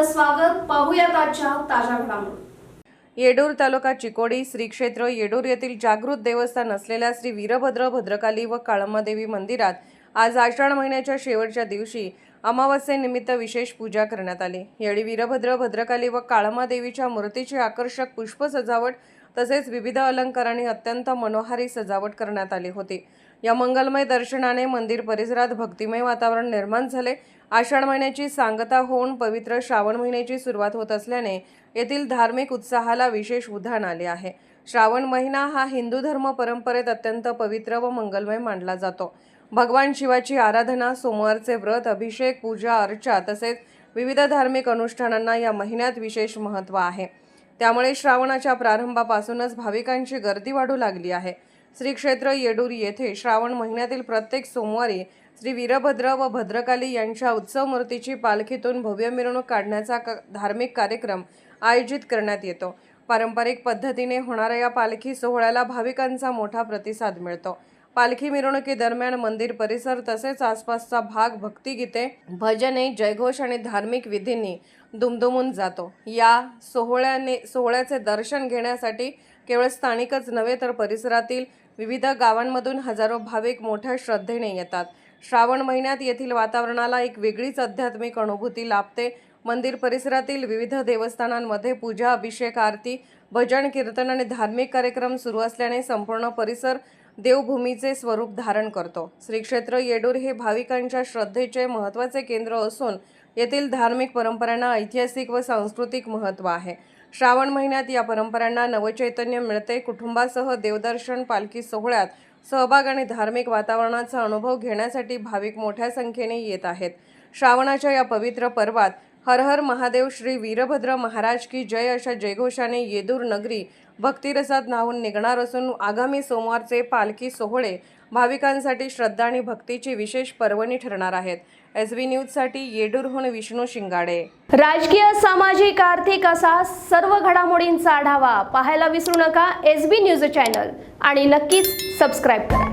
आपलं स्वागत. पाहूयात आजच्या ताज्या घडामोडी. येडूर तालुका चिकोडी श्री क्षेत्र येडूर येथील जागृत देवस्थान असलेल्या श्री वीरभद्र भद्रकाली व काळम्मादेवी मंदिरात आज आषाढ महिन्याच्या शेवटच्या दिवशी अमावस्येनिमित्त विशेष पूजा करण्यात आली। यावेळी वीरभद्र भद्रकाली व काळम्मादेवीच्या मूर्तीची आकर्षक पुष्प सजावट तसेच विविध अलंकारांनी अत्यंत मनोहारी सजावट करण्यात आली होती। या मंगलमय दर्शनाने मंदिर परिसरात भक्तिमय वातावरण निर्माण झाले। आषाढ महिन्याची सांगता होऊन पवित्र श्रावण महिन्याची सुरुवात होत असल्याने येथील धार्मिक उत्साहाला विशेष उधाण आले आहे। श्रावण महिना हा हिंदू धर्म परंपरेत अत्यंत पवित्र व मंगलमय मानला जातो। भगवान शिवाची आराधना, सोमवारचे व्रत, अभिषेक, पूजा अर्चा तसेच विविध धार्मिक अनुष्ठानांना या महिन्यात विशेष महत्त्व आहे। त्यामुळे श्रावणाच्या प्रारंभापासूनच भाविकांची गर्दी वाढू लागली आहे। श्री क्षेत्र येडूर येथे श्रावण महिन्यातील प्रत्येक सोमवारी श्री वीरभद्र व भद्रकाली यांच्या उत्सव मूर्तीची पालखीतून भव्य मिरवणूक काढण्याचा धार्मिक कार्यक्रम आयोजित करण्यात येतो। पारंपरिक पद्धतीने होणाऱ्या या पालखी सोहळ्याला भाविकांचा मोठा प्रतिसाद मिळतो। पालखी मिरवणुकीदरम्यान मंदिर परिसर तसेच आसपासचा भाग भक्तिगीते, भजने, जयघोष आणि धार्मिक विधींनी दुमदुमून जातो। या सोहळ्याचे दर्शन घेण्यासाठी केवळ स्थानिकच नव्हे तर परिसरातील विविध गावांमधून हजारो भाविक मोठ्या श्रद्धेने येतात। श्रावण महिन्यात येथील वातावरणाला एक वेगळीच आध्यात्मिक अनुभूती लाभते। मंदिर परिसरातील विविध देवस्थानांमध्ये पूजा, अभिषेक, आरती, भजन, कीर्तन आणि धार्मिक कार्यक्रम सुरू असल्याने संपूर्ण परिसर देवभूमीचे स्वरूप धारण करतो। श्री क्षेत्र येडूर हे भाविकांच्या श्रद्धेचे महत्त्वाचे केंद्र असून येथील धार्मिक परंपरांना ऐतिहासिक व सांस्कृतिक महत्त्व आहे। श्रावण महिन्यात या परंपरांना नवचैतन्य मिळते। कुटुंबासह देवदर्शन, पालखी सोहळ्यात सहभाग आणि धार्मिक वातावरणाचा अनुभव घेण्यासाठी भाविक मोठ्या संख्येने येत आहेत। श्रावणाच्या या पवित्र पर्वात हर हर महादेव, श्री वीरभद्र महाराज की जय अशा जयघोषाने येडूर नगरी भक्तिरसात न्हाऊन निघणार असून आगामी सोमवारचे पालखी सोहळे भाविकांसाठी श्रद्धा आणि भक्तीची विशेष पर्वणी ठरणार आहेत। SB न्यूजसाठी येडूरहून विष्णू शिंगाडे। राजकीय, सामाजिक, आर्थिक असा सर्व घडामोडींचा आढावा पाहायला विसरू नका SB न्यूज चॅनल आणि नक्कीच सबस्क्राइब करा।